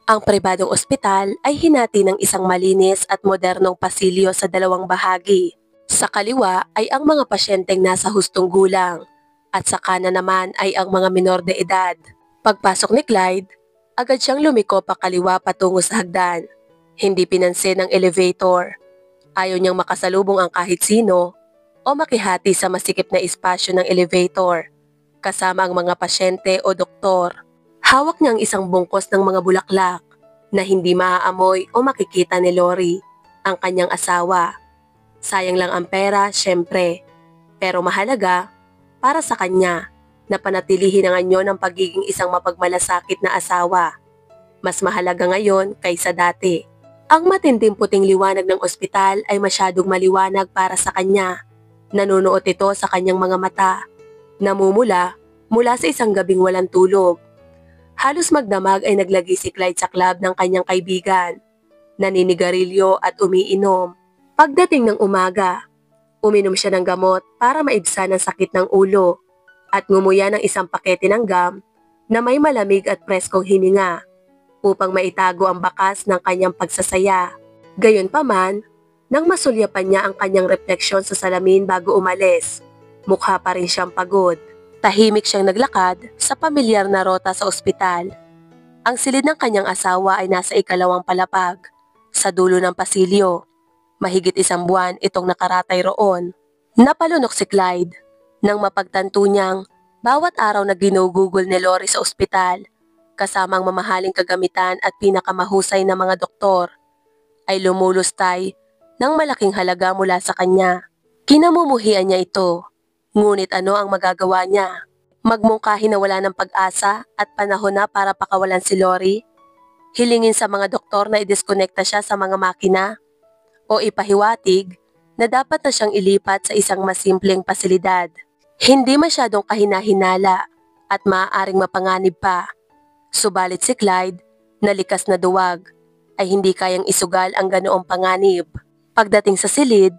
Ang pribadong ospital ay hinati ng isang malinis at modernong pasilyo sa dalawang bahagi. Sa kaliwa ay ang mga pasyenteng nasa hustong gulang at sa kanan naman ay ang mga minor de edad. Pagpasok ni Clyde, agad siyang lumiko pakaliwa patungo sa hagdan. Hindi pinansin ng elevator. Ayaw niyang makasalubong ang kahit sino o makihati sa masikip na espasyo ng elevator, kasama ang mga pasyente o doktor. Hawak niya ang isang bungkos ng mga bulaklak na hindi maaamoy o makikita ni Lori, ang kanyang asawa. Sayang lang ang pera, syempre. Pero mahalaga para sa kanya na panatilihin ang anyo ng pagiging isang mapagmalasakit na asawa. Mas mahalaga ngayon kaysa dati. Ang matinding puting liwanag ng ospital ay masyadong maliwanag para sa kanya. Nanunuot ito sa kanyang mga mata. Namumula mula sa isang gabing walang tulog. Halos magdamag ay naglagi si Clyde sa club ng kanyang kaibigan. Naninigarilyo at umiinom. Pagdating ng umaga, uminom siya ng gamot para maibsan ang sakit ng ulo at ngumuya ng isang pakete ng gum na may malamig at preskong hininga upang maitago ang bakas ng kanyang pagsasaya. Gayunpaman, nang masulyapan niya ang kanyang refleksyon sa salamin bago umalis, mukha pa rin siyang pagod. Tahimik siyang naglakad sa pamilyar na rota sa ospital. Ang silid ng kanyang asawa ay nasa ikalawang palapag, sa dulo ng pasilyo. Mahigit isang buwan itong nakaratay roon. Napalunok si Clyde nang mapagtanto niyang bawat araw na ginugugol ni Lori sa ospital, kasamang mamahaling kagamitan at pinakamahusay na mga doktor, ay lumulustay ng malaking halaga mula sa kanya. Kinamumuhian niya ito, ngunit ano ang magagawa niya? Magmungkahi na wala ng pag-asa at panahon na para pakawalan si Lori? Hilingin sa mga doktor na i-disconnecta siya sa mga makina? O ipahiwatig na dapat na siyang ilipat sa isang mas simpleng pasilidad? Hindi masyadong kahinahinala at maaaring mapanganib pa. Subalit si Clyde, na likas na duwag, ay hindi kayang isugal ang ganoong panganib. Pagdating sa silid,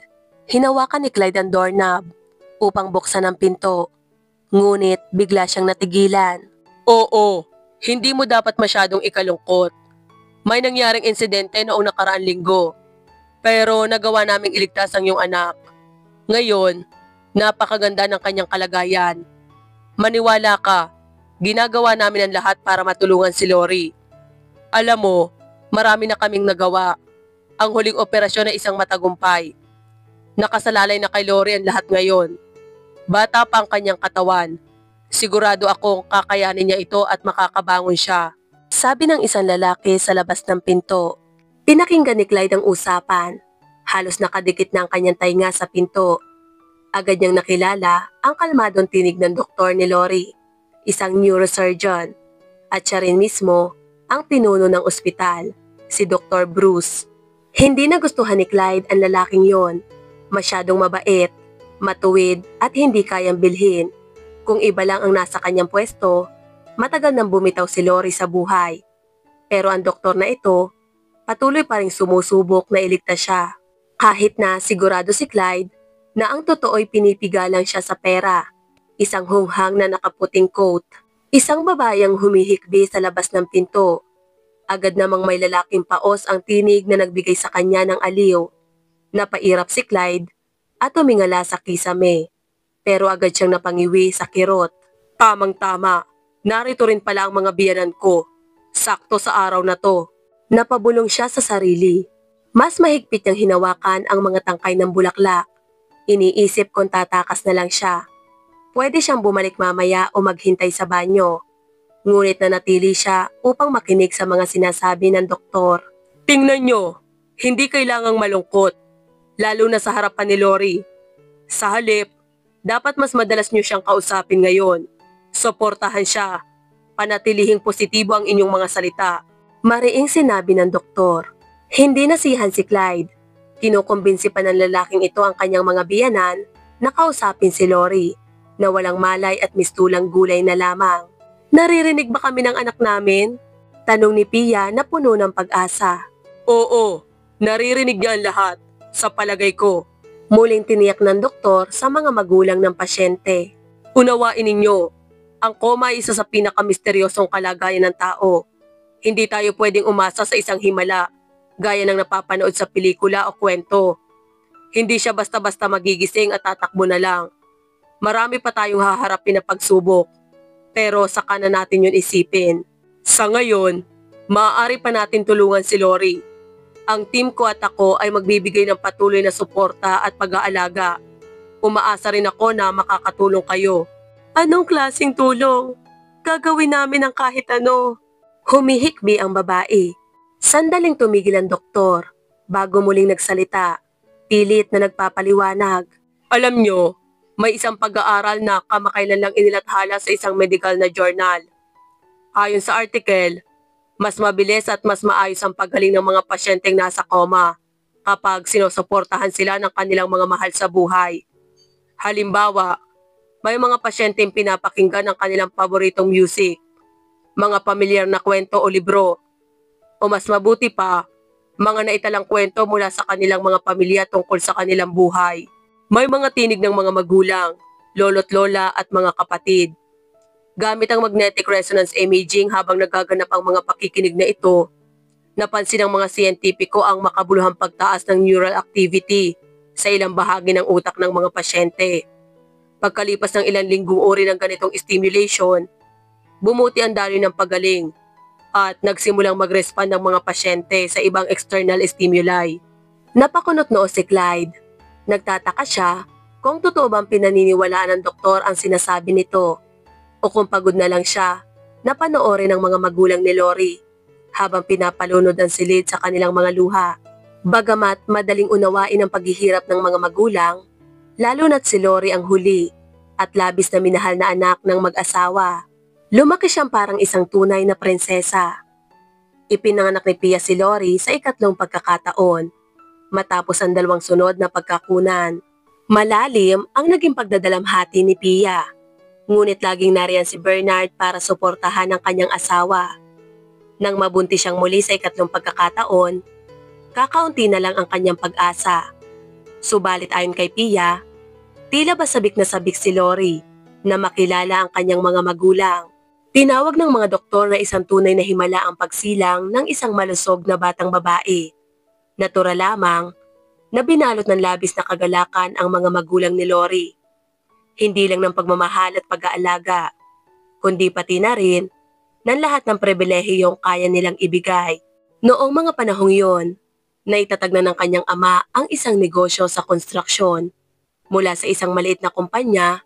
hinawakan ni Clyde ang doorknob upang buksan ang pinto. Ngunit bigla siyang natigilan. Oo, hindi mo dapat masyadong ikalungkot. May nangyaring insidente noong nakaraang linggo, pero nagawa naming iligtas ang iyong anak. Ngayon, napakaganda ng kanyang kalagayan. Maniwala ka, ginagawa namin ang lahat para matulungan si Lori. Alam mo, marami na kaming nagawa. Ang huling operasyon ay isang matagumpay. Nakasalalay na kay Lori ang lahat ngayon. Bata pa ang kanyang katawan. Sigurado akong kakayanin niya ito at makakabangon siya. Sabi ng isang lalaki sa labas ng pinto. Pinakinggan ni Clyde ang usapan. Halos nakadikit na ang kanyang tainga sa pinto. Agad niyang nakilala ang kalmadong tinig ng doktor ni Lori, isang neurosurgeon. At siya rin mismo ang pinuno ng ospital, si Dr. Bruce. Hindi nagustuhan ni Clyde ang lalaking yon. Masyadong mabait, matuwid at hindi kayang bilhin. Kung iba lang ang nasa kanyang pwesto, matagal nang bumitaw si Lori sa buhay. Pero ang doktor na ito, patuloy pa ring sumusubok na iligtas siya. Kahit na sigurado si Clyde na ang totoo'y pinipigalang siya sa pera. Isang hunghang na nakaputing coat. Isang babayang humihikbi sa labas ng pinto. Agad namang may lalaking paos ang tinig na nagbigay sa kanya ng aliw. Napairap si Clyde at tumingala sa kisame. Pero agad siyang napangiwi sa kirot. Tamang-tama, narito rin pala ang mga biyanan ko. Sakto sa araw na to. Napabulong siya sa sarili. Mas mahigpit niyang hinawakan ang mga tangkay ng bulaklak. Iniisip kung tatakas na lang siya. Pwede siyang bumalik mamaya o maghintay sa banyo. Ngunit nanatili siya upang makinig sa mga sinasabi ng doktor. Tingnan niyo, hindi kailangang malungkot, lalo na sa harapan ni Lori. Sa halip, dapat mas madalas niyo siyang kausapin ngayon. Suportahan siya. Panatilihing positibo ang inyong mga salita. Mariing sinabi ng doktor. Hindi nasihan si Clyde. Kinukumbinsi pa ng lalaking ito ang kanyang mga biyanan na kausapin si Lori na walang malay at mistulang gulay na lamang. Naririnig ba kami ng anak namin? Tanong ni Pia na puno ng pag-asa. Oo, naririnig niya ang lahat, sa palagay ko. Muling tiniyak ng doktor sa mga magulang ng pasyente. Unawain ninyo, ang koma ay isa sa pinakamisteryosong kalagayan ng tao. Hindi tayo pwedeng umasa sa isang himala, gaya ng napapanood sa pelikula o kwento. Hindi siya basta-basta magigising at tatakbo na lang. Marami pa tayong haharapin na pagsubok, pero saka na natin yun isipin. Sa ngayon, maaari pa natin tulungan si Lori. Ang team ko at ako ay magbibigay ng patuloy na suporta at pag-aalaga. Umaasa rin ako na makakatulong kayo. Anong klaseng tulong? Gagawin namin ang kahit ano. Humihikbi ang babae. Sandaling tumigil ang doktor. Bago muling nagsalita, pilit na nagpapaliwanag. Alam nyo, may isang pag-aaral na kamakailan lang inilathala sa isang medical na journal. Ayon sa article, mas mabilis at mas maayos ang paggaling ng mga pasyenteng nasa coma kapag sinusuportahan sila ng kanilang mga mahal sa buhay. Halimbawa, may mga pasyenteng pinapakinggan ang kanilang paboritong music, mga pamilyar na kwento o libro, o mas mabuti pa, mga naitalang kwento mula sa kanilang mga pamilya tungkol sa kanilang buhay. May mga tinig ng mga magulang, lolo't lola at mga kapatid. Gamit ang magnetic resonance imaging habang nagaganap ang mga pakikinig na ito, napansin ng mga siyentipiko ang makabuluhang pagtaas ng neural activity sa ilang bahagi ng utak ng mga pasyente. Pagkalipas ng ilang linggong uri ng ganitong stimulation, bumuti ang daloy ng pagaling at nagsimulang mag-respond ng mga pasyente sa ibang external stimuli. Napakunot noo si Clyde. Nagtataka siya kung totoo bang pinaniniwalaan ng doktor ang sinasabi nito o kung pagod na lang siya na panoorin ng mga magulang ni Lori habang pinapalunod ang silid sa kanilang mga luha. Bagamat madaling unawain ang paghihirap ng mga magulang, lalo na't si Lori ang huli at labis na minahal na anak ng mag-asawa. Lumaki siyang parang isang tunay na prinsesa. Ipinanganak ni Pia si Lori sa 3 pagkakataon, matapos ang 2 sunod na pagkakunan. Malalim ang naging pagdadalamhati ni Pia, ngunit laging nariyan si Bernard para suportahan ang kanyang asawa. Nang mabuntis siyang muli sa 3 pagkakataon, kakaunti na lang ang kanyang pag-asa. Subalit ayon kay Pia, tila ba sabik na sabik si Lori na makilala ang kanyang mga magulang. Tinawag ng mga doktor na isang tunay na himala ang pagsilang ng isang malusog na batang babae. Natural lamang na binalot ng labis na kagalakan ang mga magulang ni Lori. Hindi lang ng pagmamahal at pag-aalaga, kundi pati na rin ng lahat ng pribilehiyong kaya nilang ibigay. Noong mga panahong yon, naitatag na ng kanyang ama ang isang negosyo sa konstruksyon. Mula sa isang maliit na kumpanya,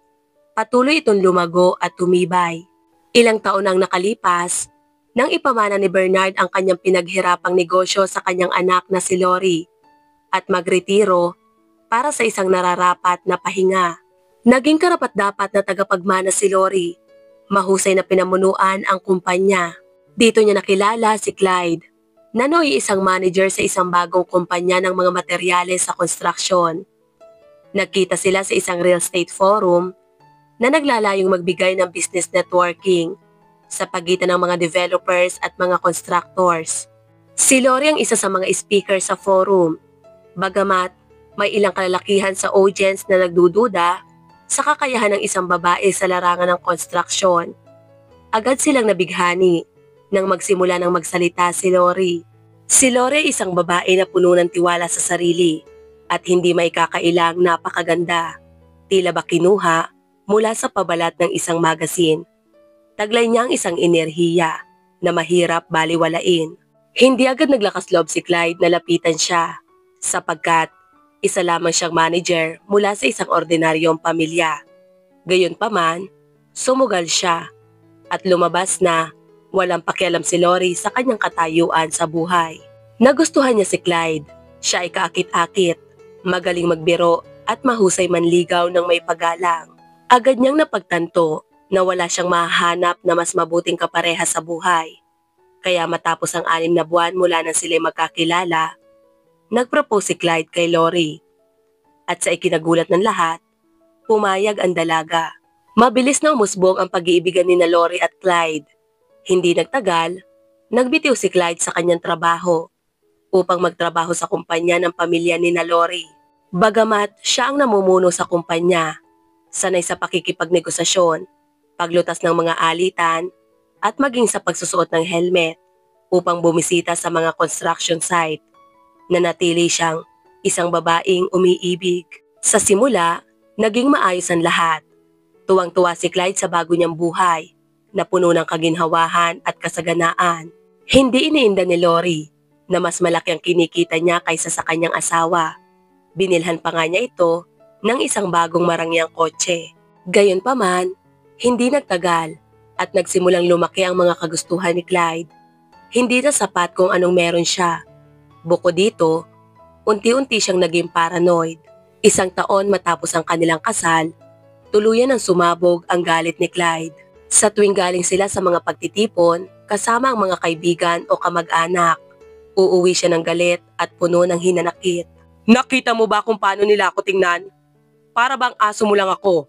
patuloy itong lumago at tumibay. Ilang taon ang nakalipas nang ipamana ni Bernard ang kanyang pinaghirapang negosyo sa kanyang anak na si Lori at magretiro para sa isang nararapat na pahinga. Naging karapat-dapat na tagapagmana si Lori. Mahusay na pinamunuan ang kumpanya. Dito niya nakilala si Clyde, na nooy isang manager sa isang bagong kumpanya ng mga materyales sa konstruksyon. Nagkita sila sa isang real estate forum na naglalayong magbigay ng business networking sa pagitan ng mga developers at mga constructors. Si Lori ang isa sa mga speaker sa forum, bagamat may ilang kalalakihan sa audience na nagdududa sa kakayahan ng isang babae sa larangan ng konstruksyon. Agad silang nabighani nang magsimula ng magsalita si Lori. Si Lori ay isang babae na puno ng tiwala sa sarili at hindi maikakailang napakaganda. Tila ba kinuha mula sa pabalat ng isang magazine. Taglay niya ang isang enerhiya na mahirap baliwalain. Hindi agad naglakas loob si Clyde na lapitan siya sapagkat isa lamang siyang manager mula sa isang ordinaryong pamilya. Gayunpaman, sumugal siya at lumabas na walang pakialam si Lori sa kanyang katayuan sa buhay. Nagustuhan niya si Clyde. Siya ay kaakit-akit, magaling magbiro at mahusay manligaw ng may paggalang. Agad niyang napagtanto na wala siyang mahahanap na mas mabuting kapareha sa buhay. Kaya matapos ang 6 na buwan mula nang sila'y magkakilala, nagpropose si Clyde kay Lori. At sa ikinagulat ng lahat, pumayag ang dalaga. Mabilis na umusbong ang pag-iibigan ni na Lori at Clyde. Hindi nagtagal, nagbitiw si Clyde sa kanyang trabaho upang magtrabaho sa kumpanya ng pamilya ni na Lori. Bagamat siya ang namumuno sa kumpanya, sanay sa pakikipagnegosasyon, paglutas ng mga alitan, at maging sa pagsusuot ng helmet. upang bumisita sa mga construction site. Nanatili siyang isang babaeng umiibig. Sa simula, naging maayos ang lahat. Tuwang-tuwa si Clyde sa bago niyang buhay, na puno ng kaginhawahan at kasaganaan. Hindi iniinda ni Lori na mas malaki ang kinikita niya kaysa sa kanyang asawa. Binilhan pa nga niya ito ng isang bagong marangyang kotse. Gayunpaman, hindi nagtagal at nagsimulang lumaki ang mga kagustuhan ni Clyde. Hindi na sapat kung anong meron siya. Bukod dito, unti-unti siyang naging paranoid. Isang taon matapos ang kanilang kasal, tuluyan ang sumabog ang galit ni Clyde. Sa tuwing galing sila sa mga pagtitipon, kasama ang mga kaibigan o kamag-anak, uuwi siya ng galit at puno ng hinanakit. Nakita mo ba kung paano nila ako tingnan? Para bang aso mo lang ako.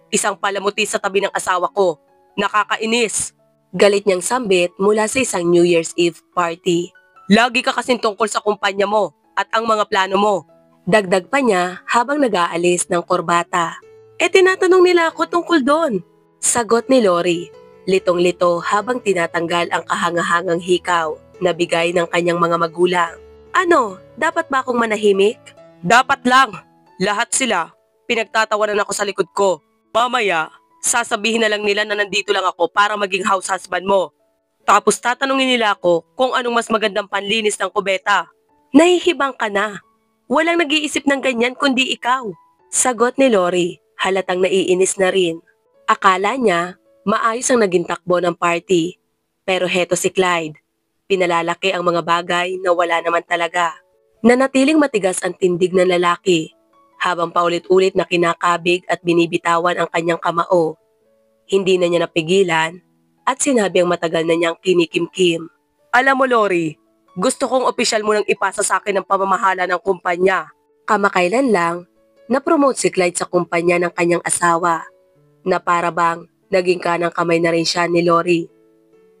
Isang palamuti sa tabi ng asawa ko. Nakakainis. Galit niyang sambit mula sa isang New Year's Eve party. Lagi ka kasing tungkol sa kumpanya mo at ang mga plano mo. Dagdag pa niya habang nag-aalis ng korbata. Tinatanong nila ako tungkol doon. Sagot ni Lori, litong-lito habang tinatanggal ang kahangahangang hikaw na bigay ng kanyang mga magulang. Ano, dapat ba akong manahimik? Dapat lang. Lahat sila. Pinagtatawanan ako sa likod ko. Mamaya, sasabihin na lang nila na nandito lang ako para maging house husband mo. Tapos tatanungin nila ako kung anong mas magandang panlinis ng kubeta. Nahihibang ka na. Walang nag-iisip ng ganyan kundi ikaw. Sagot ni Lori, halatang naiinis na rin. Akala niya, maayos ang naging takbo ng party. Pero heto si Clyde. Pinalalaki ang mga bagay na wala naman talaga. Nanatiling matigas ang tindig ng lalaki, habang paulit-ulit na kinakabig at binibitawan ang kanyang kamao. Hindi na niya napigilan at sinabi ang matagal na niyang kinikimkim. Alam mo Lori, gusto kong opisyal mo nang ipasa sa akin ang pamamahala ng kumpanya. Kamakailan lang, na-promote si Clyde sa kumpanya ng kanyang asawa, na para bang naging kanang kamay na rin siya ni Lori.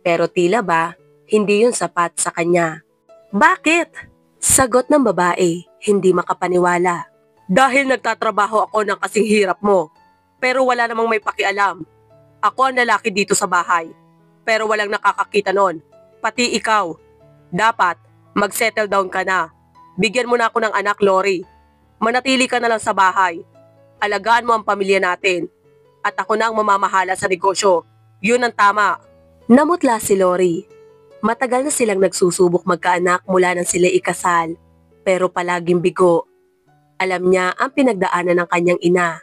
Pero tila ba, hindi yun sapat sa kanya. Bakit? Sagot ng babae, hindi makapaniwala. Dahil nagtatrabaho ako ng kasing hirap mo, pero wala namang may pakialam. Ako ang lalaki dito sa bahay, pero walang nakakakita nun, pati ikaw. Dapat, mag-settle down ka na. Bigyan mo na ako ng anak, Lori. Manatili ka na lang sa bahay. Alagaan mo ang pamilya natin. At ako na ang mamamahala sa negosyo. Yun ang tama. Namutla si Lori. Matagal na silang nagsusubok magkaanak mula nang sila ikasal, pero palaging bigo. Alam niya ang pinagdaanan ng kanyang ina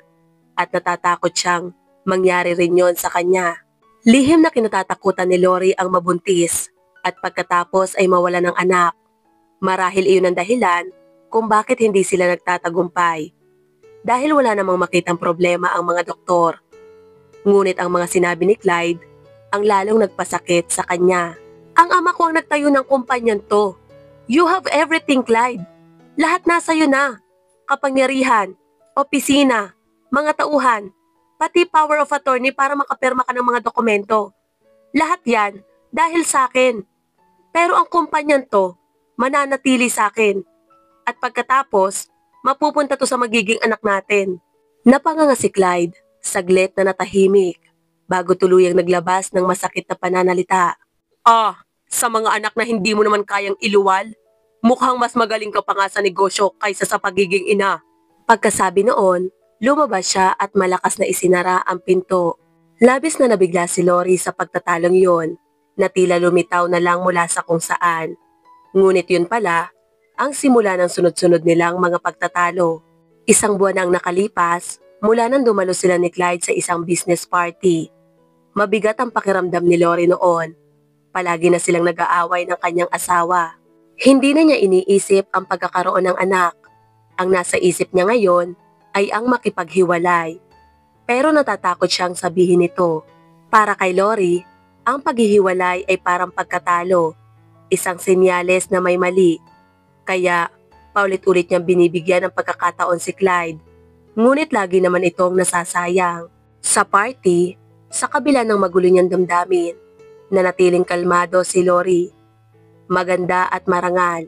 at natatakot siyang mangyari rin yon sa kanya. Lihim na kinatatakutan ni Lori ang mabuntis at pagkatapos ay mawala ng anak. Marahil iyon ang dahilan kung bakit hindi sila nagtatagumpay. Dahil wala namang makitang problema ang mga doktor. Ngunit ang mga sinabi ni Clyde ang lalong nagpasakit sa kanya. Ang ama ko ang nagtayo ng kumpanyan to. You have everything, Clyde. Lahat nasa iyo na. Kapangyarihan, opisina, mga tauhan, pati power of attorney para makapirma ka ng mga dokumento. Lahat yan dahil sa akin. Pero ang kumpanyan to, mananatili sa akin. At pagkatapos, mapupunta to sa magiging anak natin. Napanganga si Clyde, saglit na natahimik, bago tuluyang naglabas ng masakit na pananalita. Sa mga anak na hindi mo naman kayang iluwal, mukhang mas magaling ka pa nga sa negosyo kaysa sa pagiging ina. Pagkasabi noon, lumabas siya at malakas na isinara ang pinto. Labis na nabigla si Lori sa pagtatalong yon, na tila lumitaw na lang mula sa kung saan. Ngunit yun pala, ang simula ng sunod-sunod nilang mga pagtatalo. Isang buwan na ang nakalipas, mula nang dumalo sila ni Clyde sa isang business party. Mabigat ang pakiramdam ni Lori noon. Palagi na silang nag-aaway ng kanyang asawa. Hindi na niya iniisip ang pagkakaroon ng anak. Ang nasa isip niya ngayon ay ang makipaghiwalay. Pero natatakot siyang sabihin ito. Para kay Lori, ang paghihiwalay ay parang pagkatalo, isang senyales na may mali. Kaya, paulit-ulit niyang binibigyan ng pagkakataon si Clyde. Ngunit lagi naman itong nasasayang. Sa party, sa kabila ng magulo niyang damdamin, nanatiling kalmado si Lori. Maganda at marangal.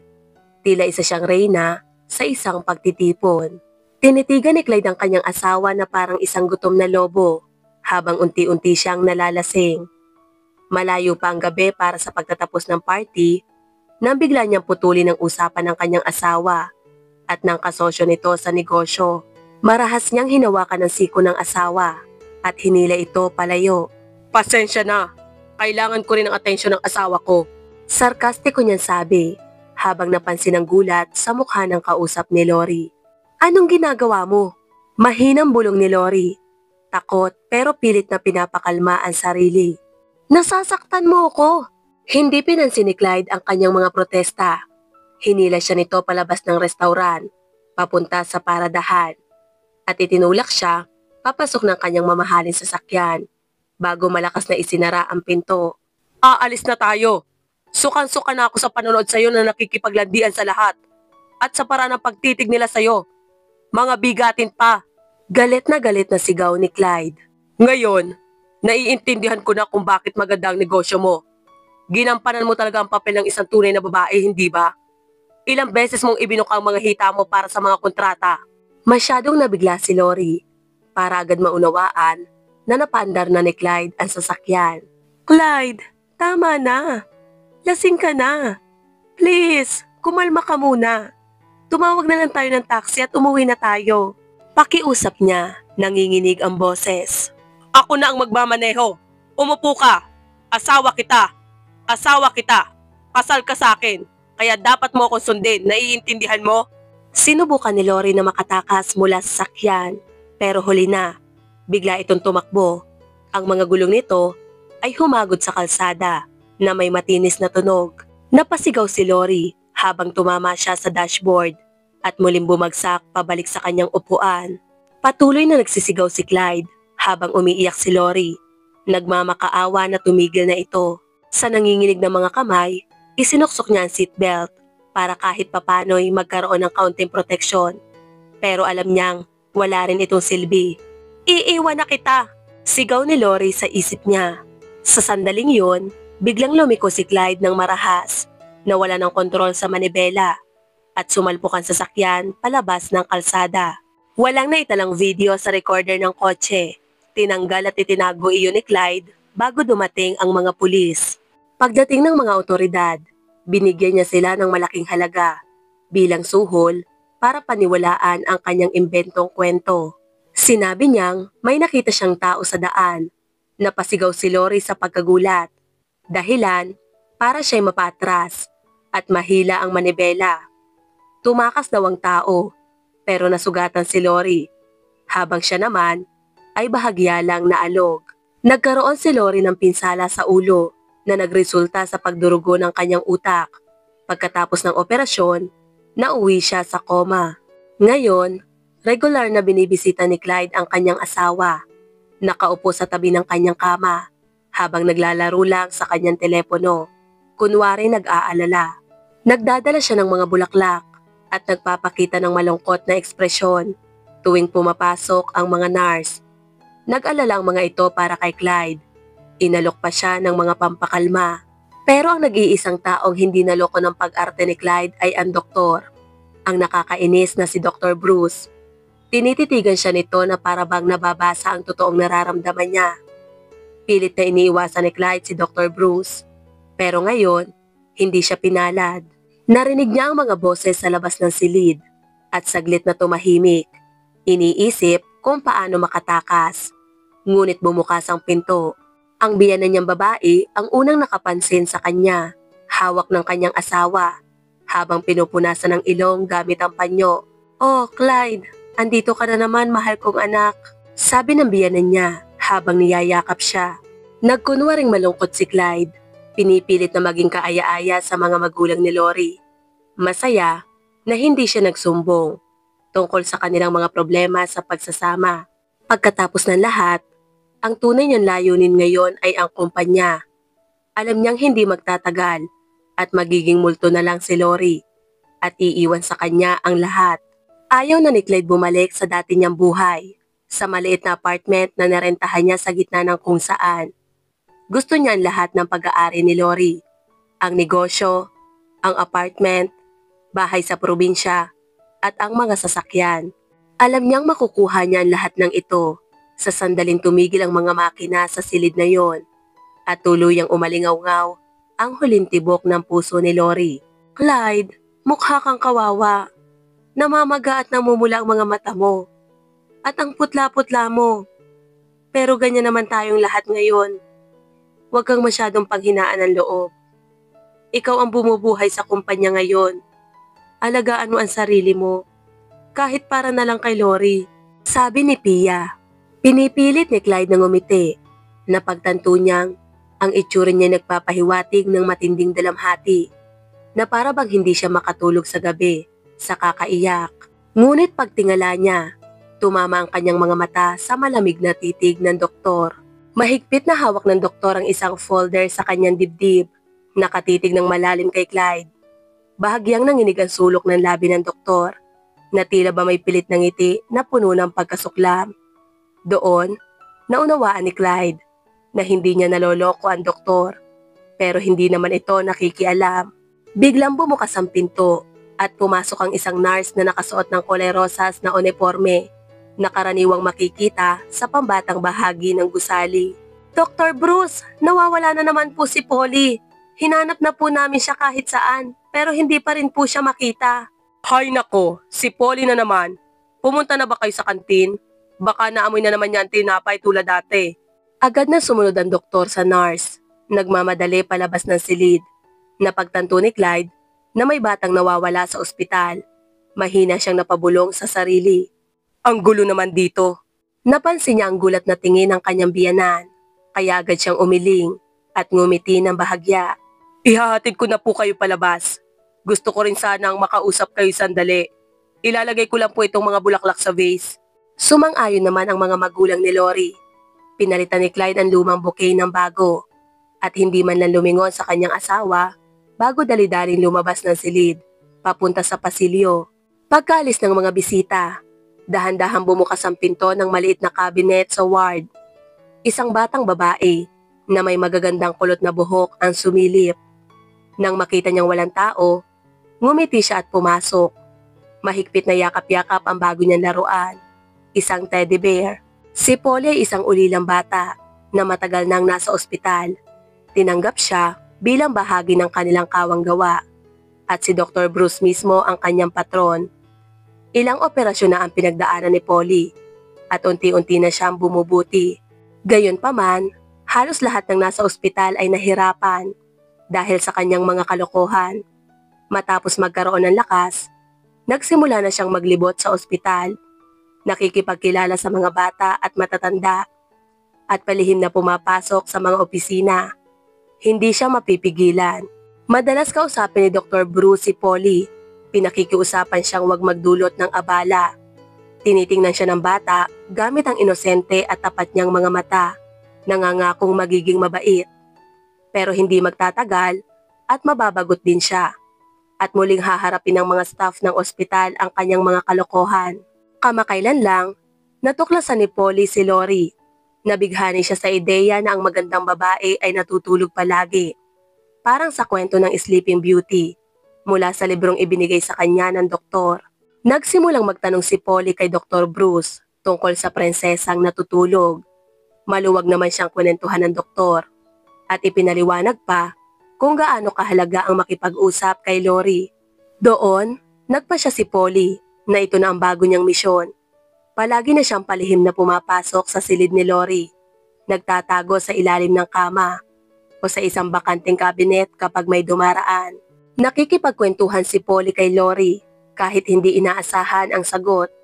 Tila isa siyang reyna sa isang pagtitipon. Tinitigan ni Clyde ang kanyang asawa na parang isang gutom na lobo, habang unti-unti siyang nalalasing. Malayo pa ang gabi para sa pagtatapos ng party nang bigla niyang putulin ang usapan ng kanyang asawa at ng kasosyo nito sa negosyo. Marahas niyang hinawakan ang siko ng asawa at hinila ito palayo. "Pasensya na, kailangan ko rin ang atensyon ng asawa ko." Sarkastiko niyang sabi habang napansin ang gulat sa mukha ng kausap ni Lori. "Anong ginagawa mo?" Mahinang bulong ni Lori. Takot pero pilit na pinapakalma ang sarili. "Nasasaktan mo ako." Hindi pinansin ni Clyde ang kanyang mga protesta. Hinila siya nito palabas ng restauran, papunta sa paradahan, at itinulak siya papasok ng kanyang mamahalin sasakyan bago malakas na isinara ang pinto. "Aalis na tayo. Sukan-suka na ako sa panonood sa'yo na nakikipaglandian sa lahat at sa paraan ng pagtitig nila sa'yo. Mga bigatin pa." Galit na sigaw ni Clyde. "Ngayon, naiintindihan ko na kung bakit maganda ang negosyo mo. Ginampanan mo talaga ang papel ng isang tunay na babae, hindi ba? Ilang beses mong ibinok ang mga hita mo para sa mga kontrata." Masyadong nabigla si Lori para agad maunawaan na napaandar na ni Clyde ang sasakyan. "Clyde, tama na. Lasing ka na. Please, kumalma ka muna. Tumawag na lang tayo ng taxi at umuwi na tayo." Pakiusap niya, nanginginig ang boses. "Ako na ang magmamaneho. Umupo ka. Asawa kita. Asawa kita. Kasal ka sa akin. Kaya dapat mo akong sundin. Naiintindihan mo?" Sinubukan ni Lori na makatakas mula sa sakyan, pero huli na. Bigla itong tumakbo. Ang mga gulong nito ay humagod sa kalsada na may matinis na tunog. Napasigaw si Lori habang tumama siya sa dashboard at muling bumagsak pabalik sa kanyang upuan. Patuloy na nagsisigaw si Clyde habang umiiyak si Lori. Nagmamakaawa na tumigil na ito. Sa nanginginig na mga kamay, isinuksok niya ang seatbelt para kahit papano'y magkaroon ng kaunting proteksyon. Pero alam niyang wala rin itong silbi. "Iiwan na kita!" Sigaw ni Lori sa isip niya. Sa sandaling yun, biglang lumiko si Clyde ng marahas, nawala ng kontrol sa manibela at sumalpok ang sasakyan palabas ng kalsada. Walang naitalang video sa recorder ng kotse. Tinanggal at itinago iyon ni Clyde bago dumating ang mga pulis. Pagdating ng mga otoridad, binigyan niya sila ng malaking halaga bilang suhol para paniwalaan ang kanyang imbentong kwento. Sinabi niyang may nakita siyang tao sa daan. Napasigaw si Lori sa pagkagulat. Dahilan para siya'y mapatras at mahila ang manibela. Tumakas daw ang tao pero nasugatan si Lori, habang siya naman ay bahagya lang naalog. Nagkaroon si Lori ng pinsala sa ulo na nagresulta sa pagdurugo ng kanyang utak. Pagkatapos ng operasyon, nauwi siya sa koma. Ngayon, regular na binibisita ni Clyde ang kanyang asawa. Nakaupo sa tabi ng kanyang kama habang naglalaro lang sa kanyang telepono. Kunwari nag-aalala. Nagdadala siya ng mga bulaklak at nagpapakita ng malungkot na ekspresyon tuwing pumapasok ang mga nurse. Nag-alala ang mga ito para kay Clyde. Inalok pa siya ng mga pampakalma. Pero ang nag-iisang taong hindi naloko ng pag-arte ni Clyde ay ang doktor. Ang nakakainis na si Dr. Bruce. Tinititigan siya nito na para bang nababasa ang totoong nararamdaman niya. Pilit na iniiwasan ni Clyde si Dr. Bruce. Pero ngayon, hindi siya pinalad. Narinig niya ang mga boses sa labas ng silid at saglit na tumahimik. Iniisip kung paano makatakas. Ngunit bumukas ang pinto. Ang biyanan niyang babae ang unang nakapansin sa kanya, hawak ng kanyang asawa, habang pinupunasan ng ilong gamit ang panyo. "Oh, Clyde, andito ka na naman, mahal kong anak," sabi ng biyanan niya habang niyayakap siya. Nagkunwaring malungkot si Clyde, pinipilit na maging kaaya-aya sa mga magulang ni Lori. Masaya na hindi siya nagsumbong tungkol sa kanilang mga problema sa pagsasama. Pagkatapos ng lahat, ang tunay niyang layunin ngayon ay ang kumpanya. Alam niyang hindi magtatagal at magiging multo na lang si Lori at iiwan sa kanya ang lahat. Ayaw na ni Clyde bumalik sa dati niyang buhay, sa maliit na apartment na narentahan niya sa gitna ng kung saan. Gusto niya ang lahat ng pag-aari ni Lori, ang negosyo, ang apartment, bahay sa probinsya, at ang mga sasakyan. Alam niyang makukuha niya ang lahat ng ito sa sandaling tumigil ang mga makina sa silid na yon. at tuluyang umalingaw-ngaw ang huling tibok ng puso ni Lori. Clyde, mukha kang kawawa. Namamaga at namumula ang mga mata mo. At ang putla-putla mo. Pero ganyan naman tayong lahat ngayon. Huwag kang masyadong panghinaan ng loob. Ikaw ang bumubuhay sa kumpanya ngayon. Alagaan mo ang sarili mo. Kahit para na lang kay Lori, sabi ni Pia. Pinipilit ni Clyde na ngumiti. Napagtanto niyang ang itsura niya nagpapahiwatig ng matinding dalamhati na para bang hindi siya makatulog sa gabi sa kakaiyak. Ngunit pagtingala niya, tumama ang kanyang mga mata sa malamig na titig ng doktor. Mahigpit na hawak ng doktor ang isang folder sa kanyang dibdib. Nakatitig ng malalim kay Clyde. Bahagyang nanginig ang sulok ng labi ng doktor na tila ba may pilit ng ngiti na puno ng pagkasuklam. Doon, naunawaan ni Clyde na hindi niya naloloko ang doktor pero hindi naman ito nakikialam. Biglang bumukas ang pinto at pumasok ang isang nurse na nakasuot ng kulay rosas na uniforme na karaniwang makikita sa pambatang bahagi ng gusali. Dr. Bruce, nawawala na naman po si Polly. Hinanap na po namin siya kahit saan pero hindi pa rin po siya makita. Hay nako, si Polly na naman. Pumunta na ba kayo sa kantin? Baka naamoy na naman niya ang tinapay tulad dati. Agad na sumunod ang doktor sa nurse. Nagmamadali palabas ng silid. Napagtanto ni Clyde na may batang nawawala sa ospital. Mahina siyang napabulong sa sarili. Ang gulo naman dito. Napansin niya ang gulat na tingin ng kanyang biyanan. Kaya agad siyang umiling at ngumiti ng bahagya. Ihahatid ko na po kayo palabas. Gusto ko rin sanang makausap kayo sandali. Ilalagay ko lang po itong mga bulaklak sa vase. Sumang-ayon naman ang mga magulang ni Lori. Pinalitan ni Clyde ang lumang bouquet ng bago. At hindi man lang lumingon sa kanyang asawa bago dali-daling lumabas ng silid papunta sa pasilyo. Pagkaalis ng mga bisita, dahan-dahan bumukas ang pinto ng maliit na cabinet sa ward. Isang batang babae na may magagandang kulot na buhok ang sumilip. Nang makita niyang walang tao, ngumiti siya at pumasok. Mahigpit na yakap-yakap ang bago niyang laruan, isang teddy bear. Si Polly ay isang ulilang bata na matagal nang nasa ospital. Tinanggap siya bilang bahagi ng kanilang kawang gawa at si Dr. Bruce mismo ang kanyang patron. Ilang operasyon na ang pinagdaanan ni Polly at unti-unti na siyang bumubuti. Gayunpaman, halos lahat ng nasa ospital ay nahirapan dahil sa kanyang mga kalokohan. Matapos magkaroon ng lakas, nagsimula na siyang maglibot sa ospital, nakikipagkilala sa mga bata at matatanda, at palihim na pumapasok sa mga opisina. Hindi siya mapipigilan. Madalas kausapin ni Dr. Bruce si Polly. Pinakikiusapan siyang huwag magdulot ng abala. Tinitingnan siya ng bata gamit ang inosente at tapat niyang mga mata, nangangakong magiging mabait. Pero hindi magtatagal at mababagot din siya. At muling haharapin ng mga staff ng ospital ang kanyang mga kalokohan. Kamakailan lang, natuklasan ni Polly si Lori. Nabighani siya sa ideya na ang magandang babae ay natutulog palagi. Parang sa kwento ng Sleeping Beauty, mula sa librong ibinigay sa kanya ng doktor. Nagsimulang magtanong si Polly kay Dr. Bruce tungkol sa prinsesang natutulog. Maluwag naman siyang kwentuhan ng doktor at ipinaliwanag pa kung gaano kahalaga ang makipag-usap kay Lori. Doon, nagpasya si Polly na ito na ang bago niyang misyon. Palagi na siyang palihim na pumapasok sa silid ni Lori, nagtatago sa ilalim ng kama o sa isang bakanting kabinet kapag may dumaraan. Nakikipagkwentuhan si Polly kay Lori kahit hindi inaasahan ang sagot.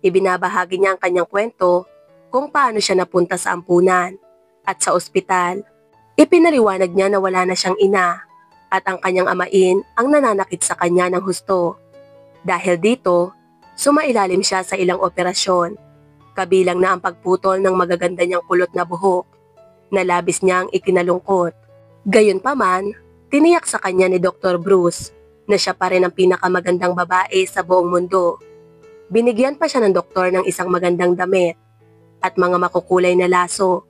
Ibinabahagi niya ang kanyang kwento kung paano siya napunta sa ampunan at sa ospital. Ipinaliwanag niya na wala na siyang ina at ang kanyang amain ang nananakit sa kanya ng husto. Dahil dito, sumailalim siya sa ilang operasyon, kabilang na ang pagputol ng magaganda niyang kulot na buhok na labis niyang ikinalungkot. Gayunpaman, tiniyak sa kanya ni Dr. Bruce na siya pa rin ang pinakamagandang babae sa buong mundo. Binigyan pa siya ng doktor ng isang magandang damit at mga makukulay na laso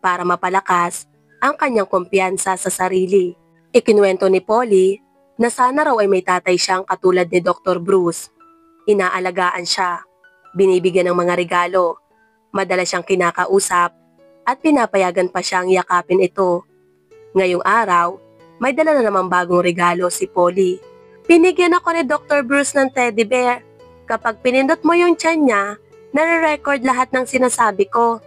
para mapalakas ang kanyang kumpiyansa sa sarili. Ikinuwento ni Polly na sana raw ay may tatay siyang katulad ni Dr. Bruce. Inaalagaan siya, binibigyan ng mga regalo, madalas siyang kinakausap at pinapayagan pa siyang yakapin ito Ngayong araw, may dala na namang bagong regalo si Polly. Binigyan ako ni Dr. Bruce ng teddy bear. Kapag pinindot mo yung tiyan niya, nare-record lahat ng sinasabi ko.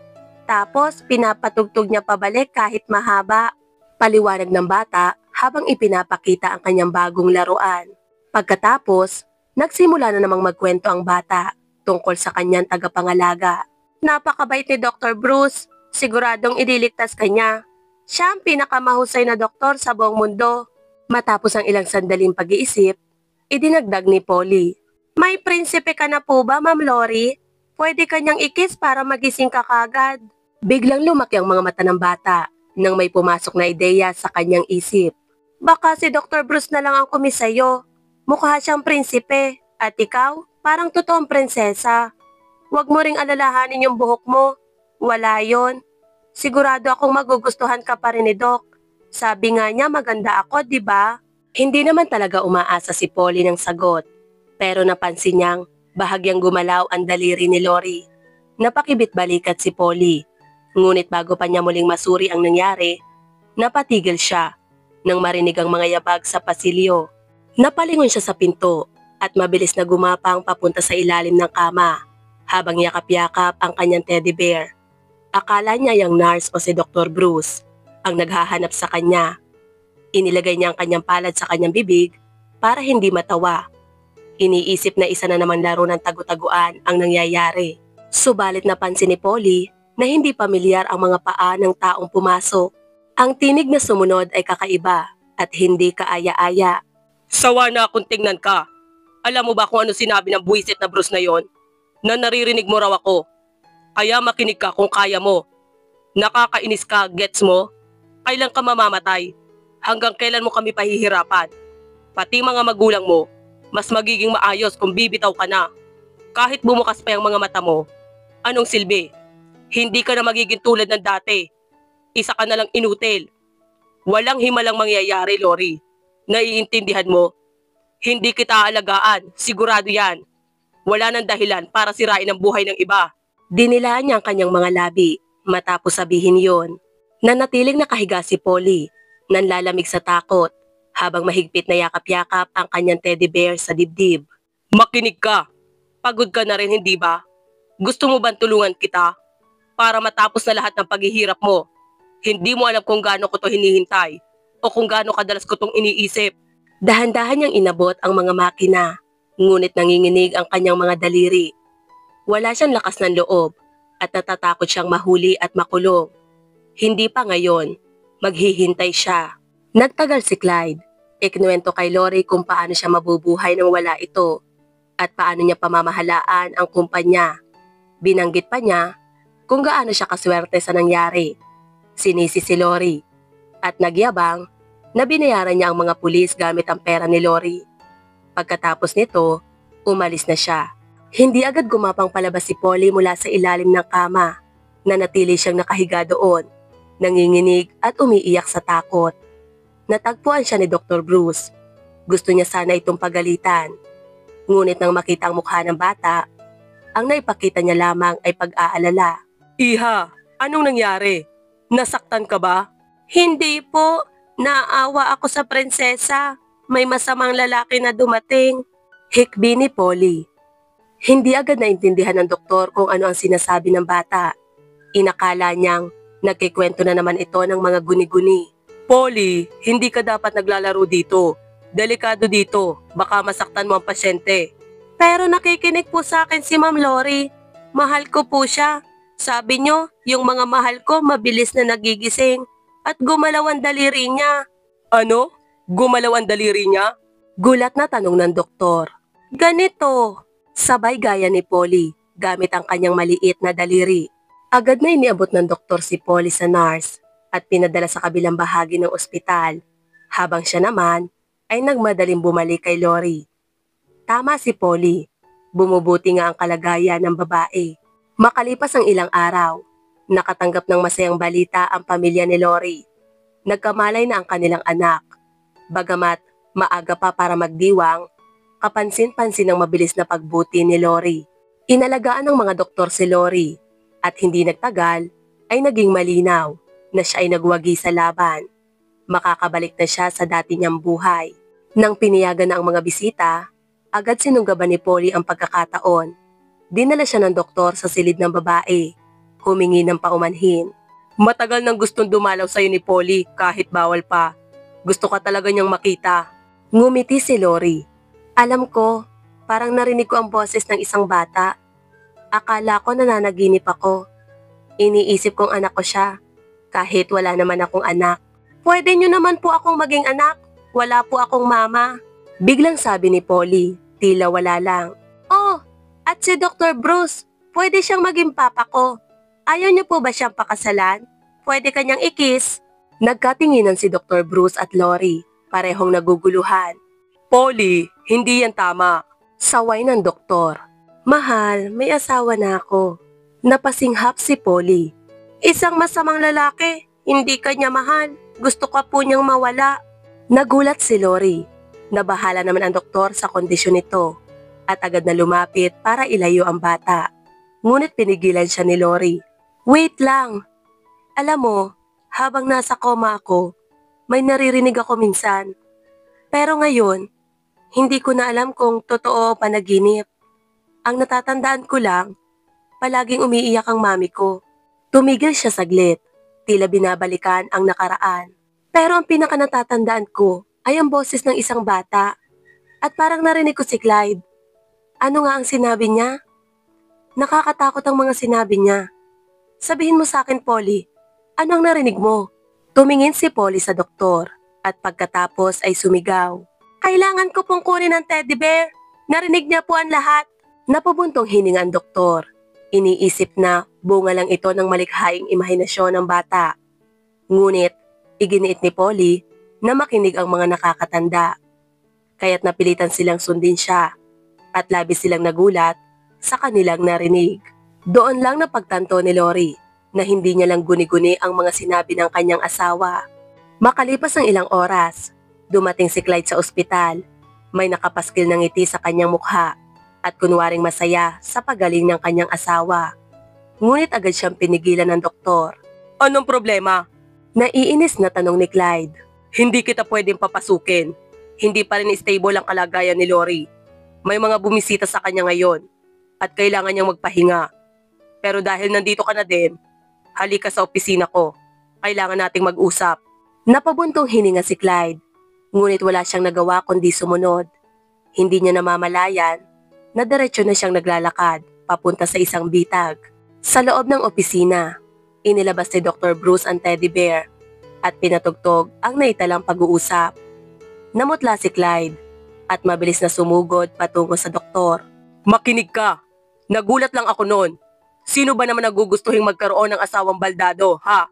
Tapos pinapatugtog niya pabalik kahit mahaba. Paliwanag ng bata habang ipinapakita ang kanyang bagong laruan. Pagkatapos, nagsimula na namang magkwento ang bata tungkol sa kanyang tagapangalaga. Napakabait ni Dr. Bruce. Siguradong ililigtas kanya. Siya ang pinakamahusay na doktor sa buong mundo. Matapos ang ilang sandaling pag-iisip, idinagdag ni Polly. May prinsipe ka na po ba, Ma'am Lori? Pwede kanyang ikis para magising ka kagad. Biglang lumaki ang mga mata ng bata nang may pumasok na ideya sa kanyang isip. Baka si Dr. Bruce na lang ang kumisayo. Mukha siyang prinsipe. At ikaw, parang totoong prinsesa. Huwag mo ring alalahanin yung buhok mo. Wala yon. Sigurado akong magugustuhan ka pa rin ni Doc. Sabi nga niya maganda ako, di ba? Hindi naman talaga umaasa si Polly ng sagot. Pero napansin niyang bahagyang gumalaw ang daliri ni Lori. Napakibit-balikat si Polly. Ngunit bago pa niya muling masuri ang nangyari, napatigil siya nang marinig ang mga yabag sa pasilyo. Napalingon siya sa pinto at mabilis na gumapang papunta sa ilalim ng kama habang yakap-yakap ang kanyang teddy bear. Akala niya yung nurse o si Dr. Bruce ang naghahanap sa kanya. Inilagay niya ang kanyang palad sa kanyang bibig para hindi matawa. Iniisip na isa na naman laro ng tagu-taguan ang nangyayari. Subalit napansin ni Polly na hindi pamilyar ang mga paa ng taong pumasok. Ang tinig na sumunod ay kakaiba at hindi kaaya-aya. Sawa na akong tingnan ka. Alam mo ba kung ano sinabi ng buwisit na Bruce na yon? Na naririnig mo raw ako. Kaya makinig ka kung kaya mo. Nakakainis ka, gets mo? Kailan ka mamamatay? Hanggang kailan mo kami pahihirapan? Pati mga magulang mo, mas magiging maayos kung bibitaw ka na. Kahit bumukas pa yung mga mata mo, anong silbi? Hindi ka na magiging tulad ng dati. Isa ka na lang inutil. Walang himalang mangyayari, Lori. Naiintindihan mo? Hindi kita aalagaan, sigurado yan. Wala nang dahilan para sirain ang buhay ng iba. Dinilaan niya ang kanyang mga labi matapos sabihin yon. Nanatiling nakahiga si Polly, nanlalamig sa takot, habang mahigpit na yakap-yakap ang kanyang teddy bear sa dibdib. Makinig ka. Pagod ka na rin, hindi ba? Gusto mo bang tulungan kita? Para matapos na lahat ng paghihirap mo. Hindi mo alam kung gaano ko to hinihintay o kung gaano kadalas ko tong iniisip. Dahan-dahan niyang inabot ang mga makina, ngunit nanginginig ang kanyang mga daliri. Wala siyang lakas ng loob at natatakot siyang mahuli at makulong. Hindi pa ngayon, maghihintay siya. Nagtagal si Clyde. Ikinuwento kay Lori kung paano siya mabubuhay nang wala ito at paano niya pamamahalaan ang kumpanya. Binanggit pa niya kung gaano siya kaswerte sa nangyari. Sinisi si Lori at nagyabang na binayaran niya ang mga pulis gamit ang pera ni Lori. Pagkatapos nito, umalis na siya. Hindi agad gumapang palabas si Polly mula sa ilalim ng kama. Nanatili siyang nakahiga doon, nanginginig at umiiyak sa takot. Natagpuan siya ni Dr. Bruce. Gusto niya sana itong pagalitan. Ngunit nang makita ang mukha ng bata, ang naipakita niya lamang ay pag-aalala. Iha, anong nangyari? Nasaktan ka ba? Hindi po. Naawa ako sa prinsesa. May masamang lalaki na dumating. Hikbi ni Polly. Hindi agad naintindihan ng doktor kung ano ang sinasabi ng bata. Inakala niyang nagkikwento na naman ito ng mga guni-guni. Polly, hindi ka dapat naglalaro dito. Delikado dito. Baka masaktan mo ang pasyente. Pero nakikinig po sa akin si Ma'am Lori. Mahal ko po siya. Sabi niyo, yung mga mahal ko mabilis na nagigising at gumalaw ang daliri niya. Ano? Gumalaw ang daliri niya? Gulat na tanong ng doktor. Ganito. Sabay gaya ni Polly gamit ang kanyang maliit na daliri. Agad na iniabot ng doktor si Polly sa nurse at pinadala sa kabilang bahagi ng ospital, habang siya naman ay nagmadaling bumalik kay Lori. Tama si Polly, bumubuti nga ang kalagayan ng babae. Makalipas ang ilang araw, nakatanggap ng masayang balita ang pamilya ni Lori. Nagkamalay na ang kanilang anak. Bagamat maaga pa para magdiwang, kapansin-pansin ang mabilis na pagbuti ni Lori. Inalagaan ng mga doktor si Lori at hindi nagtagal ay naging malinaw na siya ay nagwagi sa laban. Makakabalik na siya sa dati niyang buhay. Nang piniyagan na ang mga bisita, agad sinunggaban ni Polly ang pagkakataon. Dinala siya ng doktor sa silid ng babae. Humingi ng paumanhin. Matagal nang gustong dumalaw sa'yo ni Polly kahit bawal pa. Gusto ka talaga niyang makita. Ngumiti si Lori. Alam ko, parang narinig ko ang boses ng isang bata. Akala ko nananaginip ako. Iniisip kong anak ko siya, kahit wala naman akong anak. Pwede niyo naman po akong maging anak. Wala po akong mama. Biglang sabi ni Polly, tila wala lang. Oh, at si Dr. Bruce, pwede siyang maging papa ko. Ayaw niyo po ba siyang pakasalan? Pwede kanyang ikis? Nagkatinginan si Dr. Bruce at Lori, parehong naguguluhan. Polly, hindi yan tama. Saway ng doktor. Mahal, may asawa na ako. Napasinghap si Polly. Isang masamang lalaki, hindi kanya mahal. Gusto ka po niyang mawala. Nagulat si Lori. Nabahala naman ang doktor sa kondisyon nito at agad na lumapit para ilayo ang bata. Ngunit pinigilan siya ni Lori. Wait lang. Alam mo, habang nasa koma ako, may naririnig ako minsan. Pero ngayon, hindi ko na alam kung totoo o panaginip. Ang natatandaan ko lang, palaging umiiyak ang mami ko. Tumigil siya saglit, tila binabalikan ang nakaraan. Pero ang pinakanatatandaan ko ay ang boses ng isang bata. At parang narinig ko si Clyde. Ano nga ang sinabi niya? Nakakatakot ang mga sinabi niya. Sabihin mo sa akin, Polly, ano ang narinig mo? Tumingin si Polly sa doktor at pagkatapos ay sumigaw. Kailangan ko pong kunin ang teddy bear. Narinig niya po ang lahat. Napabuntong hininga ang doktor. Iniisip na bunga lang ito ng malikhaing imahinasyon ng bata. Ngunit, iginiit ni Polly na makinig ang mga nakakatanda. Kaya't napilitan silang sundin siya at labis silang nagulat sa kanilang narinig. Doon lang napagtanto ni Lori na hindi niya lang guni-guni ang mga sinabi ng kanyang asawa. Makalipas ang ilang oras, dumating si Clyde sa ospital. May nakapaskil ng ngiti sa kanyang mukha at kunwaring masaya sa pagaling ng kanyang asawa. Ngunit agad siyang pinigilan ng doktor. Anong problema? Naiinis na tanong ni Clyde. Hindi kita pwedeng papasukin. Hindi pa rin stable ang kalagayan ni Lori. May mga bumisita sa kanya ngayon at kailangan niyang magpahinga. Pero dahil nandito ka na din, halika sa opisina ko. Kailangan nating mag-usap. Napabuntong hininga si Clyde. Ngunit wala siyang nagawa kundi sumunod. Hindi niya namamalayan na diretso na siyang naglalakad papunta sa isang bitag. Sa loob ng opisina, inilabas ni Dr. Bruce ang teddy bear at pinatugtog ang naitalang pag-uusap. Namutla si Clyde at mabilis na sumugod patungo sa doktor. Makinig ka! Nagulat lang ako noon. Sino ba naman nagugustuhing magkaroon ng asawang baldado, ha?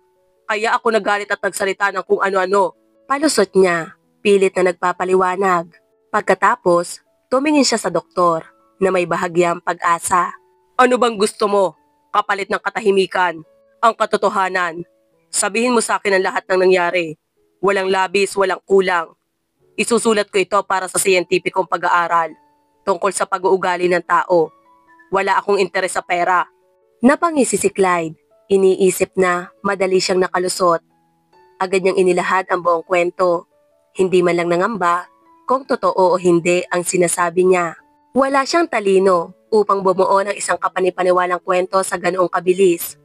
Kaya ako nagalit at nagsalita ng kung ano-ano. Palusot niya, pilit na nagpapaliwanag. Pagkatapos, tumingin siya sa doktor na may bahagyang pag-asa. Ano bang gusto mo? Kapalit ng katahimikan, ang katotohanan. Sabihin mo sa akin ang lahat ng nangyari. Walang labis, walang kulang. Isusulat ko ito para sa siyentipikong pag-aaral tungkol sa pag-uugali ng tao. Wala akong interes sa pera. Napangisi si Clyde. Iniisip na madali siyang nakalusot. Agad niyang inilahad ang buong kwento. Hindi man lang nangamba kung totoo o hindi ang sinasabi niya. Wala siyang talino upang bumuo ng isang kapanipaniwalang kwento sa ganoong kabilis.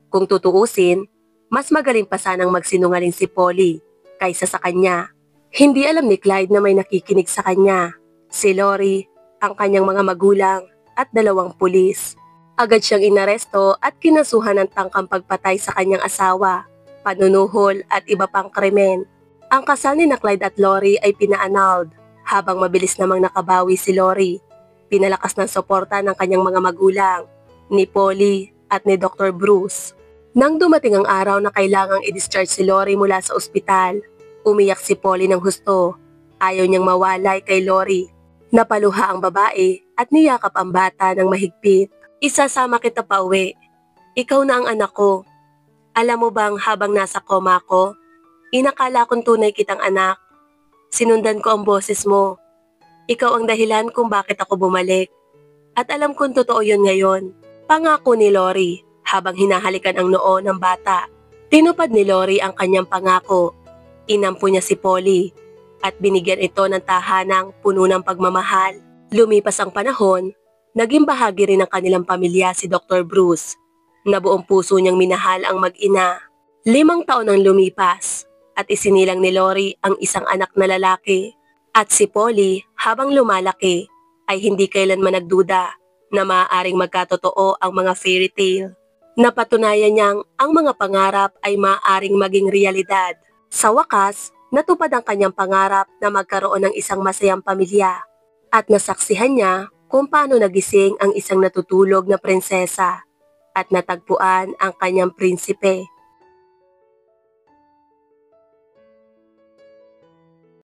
Kung tutuusin, mas magaling pa sanang magsinungaling si Polly kaysa sa kanya. Hindi alam ni Clyde na may nakikinig sa kanya. Si Lori, ang kanyang mga magulang at 2 pulis. Agad siyang inaresto at kinasuhan ng tangkang pagpatay sa kanyang asawa, panunuhol at iba pang krimen. Ang kasal ni na Clyde at Lori ay pina-annulled habang mabilis namang nakabawi si Lori. Pinalakas ng suporta ng kanyang mga magulang, ni Polly at ni Dr. Bruce. Nang dumating ang araw na kailangang i-discharge si Lori mula sa ospital, umiyak si Polly ng husto. Ayaw niyang mawalay kay Lori. Napaluha ang babae at niyakap ang bata ng mahigpit. Isasama kita pa uwi. Ikaw na ang anak ko. Alam mo bang habang nasa koma ko, inakala kong tunay kitang anak. Sinundan ko ang boses mo. Ikaw ang dahilan kung bakit ako bumalik. At alam kong totoo yun ngayon. Pangako ni Lori habang hinahalikan ang noo ng bata. Tinupad ni Lori ang kanyang pangako. Inampo niya si Polly at binigyan ito ng tahanang puno ng pagmamahal. Lumipas ang panahon, naging bahagi rin ng kanilang pamilya si Dr. Bruce, na buong puso niyang minahal ang mag-ina. 5 taon ang lumipas at isinilang ni Lori ang isang anak na lalaki. At si Polly, habang lumalaki, ay hindi kailanman nagduda na maaaring magkatotoo ang mga fairy tale. Napatunayan niyang ang mga pangarap ay maaaring maging realidad. Sa wakas, natupad ang kanyang pangarap na magkaroon ng isang masayang pamilya at nasaksihan niya kung paano nagising ang isang natutulog na prinsesa at natagpuan ang kanyang prinsipe.